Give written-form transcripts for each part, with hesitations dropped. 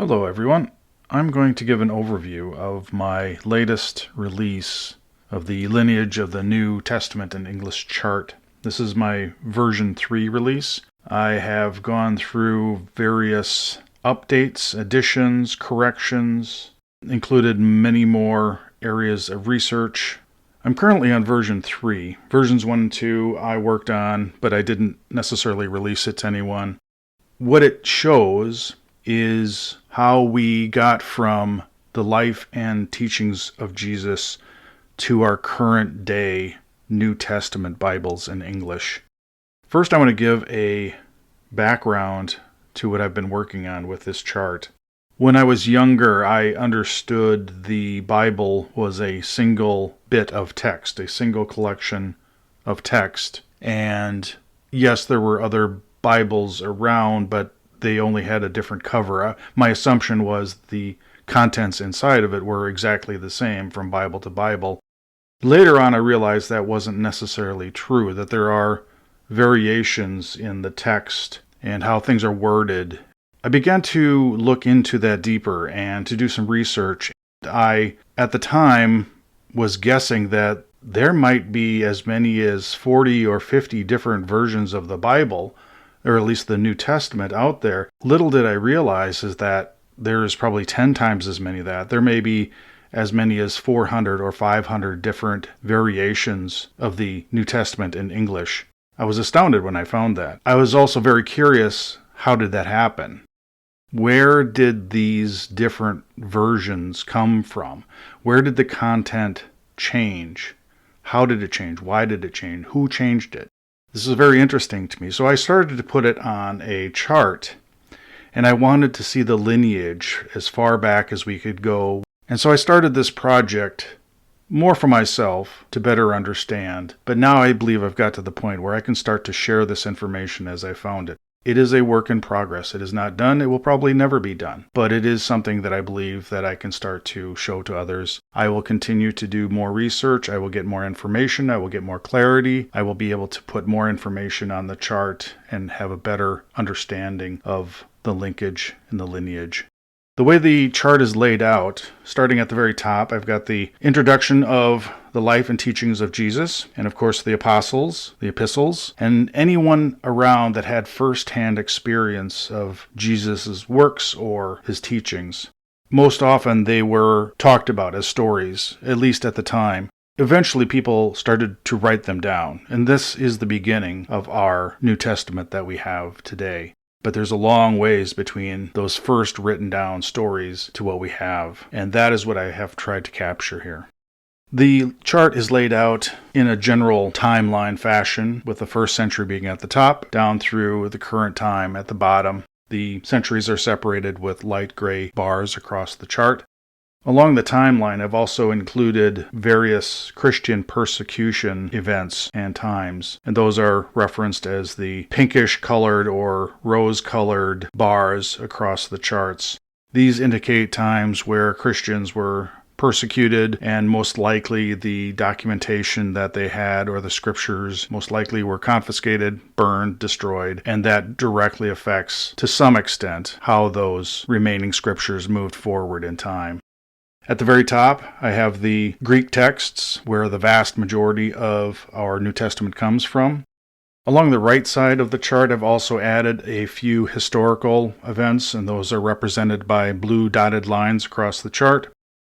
Hello everyone. I'm going to give an overview of my latest release of the Lineage of the New Testament in English chart. This is my version 3 release. I have gone through various updates, additions, corrections, included many more areas of research. I'm currently on version 3. Versions 1 and 2 I worked on, but I didn't necessarily release it to anyone. What it shows is how we got from the life and teachings of Jesus to our current day New Testament Bibles in English. First, I want to give a background to what I've been working on with this chart. When I was younger, I understood the Bible was a single bit of text, a single collection of text. And yes, there were other Bibles around, but they only had a different cover. My assumption was the contents inside of it were exactly the same from Bible to Bible. Later on, I realized that wasn't necessarily true, that there are variations in the text and how things are worded. I began to look into that deeper and to do some research. I, at the time, was guessing that there might be as many as 40 or 50 different versions of the Bible, or at least the New Testament, out there. Little did I realize is that there is probably 10 times as many of that. There may be as many as 400 or 500 different variations of the New Testament in English. I was astounded when I found that. I was also very curious, how did that happen? Where did these different versions come from? Where did the content change? How did it change? Why did it change? Who changed it? This is very interesting to me. So I started to put it on a chart, and I wanted to see the lineage as far back as we could go. And so I started this project more for myself to better understand. But now I believe I've got to the point where I can start to share this information as I found it. It is a work in progress. It is not done. It will probably never be done. But it is something that I believe that I can start to show to others. I will continue to do more research. I will get more information. I will get more clarity. I will be able to put more information on the chart and have a better understanding of the linkage and the lineage. The way the chart is laid out, starting at the very top, I've got the introduction of the life and teachings of Jesus, and of course the apostles, the epistles, and anyone around that had first-hand experience of Jesus' works or his teachings. Most often they were talked about as stories, at least at the time. Eventually people started to write them down, and this is the beginning of our New Testament that we have today. But there's a long ways between those first written down stories to what we have, and that is what I have tried to capture here. The chart is laid out in a general timeline fashion, with the first century being at the top, down through the current time at the bottom. The centuries are separated with light gray bars across the chart. Along the timeline, I've also included various Christian persecution events and times, and those are referenced as the pinkish-colored or rose-colored bars across the charts. These indicate times where Christians were persecuted, and most likely the documentation that they had or the scriptures most likely were confiscated, burned, destroyed, and that directly affects, to some extent, how those remaining scriptures moved forward in time. At the very top, I have the Greek texts, where the vast majority of our New Testament comes from. Along the right side of the chart, I've also added a few historical events, and those are represented by blue dotted lines across the chart.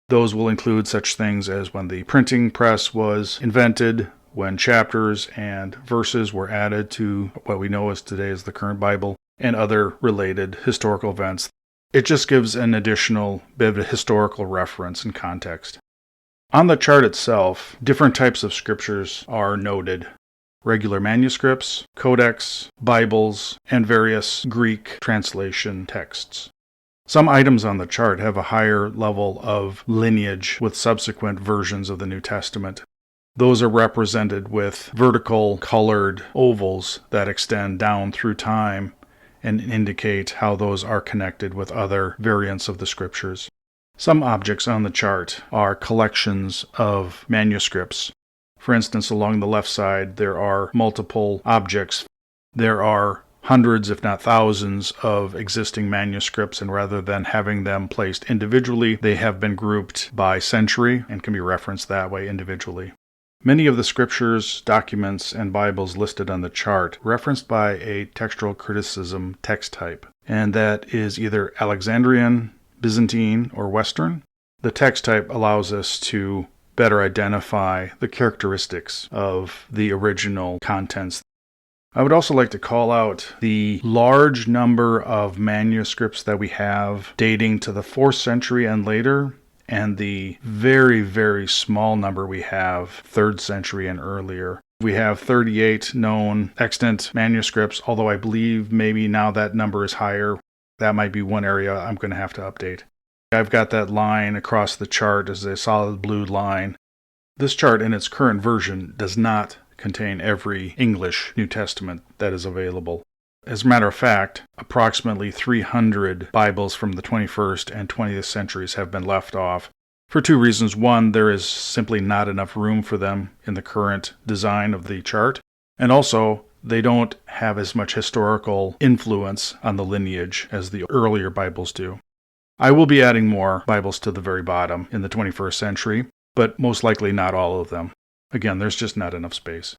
Those will include such things as when the printing press was invented, when chapters and verses were added to what we know as today as the current Bible, and other related historical events. It just gives an additional bit of historical reference and context. On the chart itself, different types of scriptures are noted. Regular manuscripts, codex, Bibles, and various Greek translation texts. Some items on the chart have a higher level of lineage with subsequent versions of the New Testament. Those are represented with vertical colored ovals that extend down through time and indicate how those are connected with other variants of the scriptures. Some objects on the chart are collections of manuscripts. For instance, along the left side, there are multiple objects. There are hundreds, if not thousands, of existing manuscripts, and rather than having them placed individually, they have been grouped by century and can be referenced that way individually. Many of the scriptures, documents, and Bibles listed on the chart referenced by a textual criticism text type, and that is either Alexandrian, Byzantine, or Western. The text type allows us to better identify the characteristics of the original contents. I would also like to call out the large number of manuscripts that we have dating to the 4th century and later, and the very, very small number we have 3rd century and earlier. We have 38 known extant manuscripts, although I believe maybe now that number is higher. That might be one area I'm going to have to update. I've got that line across the chart as a solid blue line. This chart in its current version does not contain every English New Testament that is available. As a matter of fact, approximately 300 Bibles from the 21st and 20th centuries have been left off for two reasons. One, there is simply not enough room for them in the current design of the chart, and also they don't have as much historical influence on the lineage as the earlier Bibles do. I will be adding more Bibles to the very bottom in the 21st century, but most likely not all of them. Again, there's just not enough space.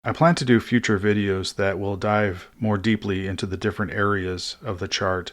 I plan to do future videos that will dive more deeply into the different areas of the chart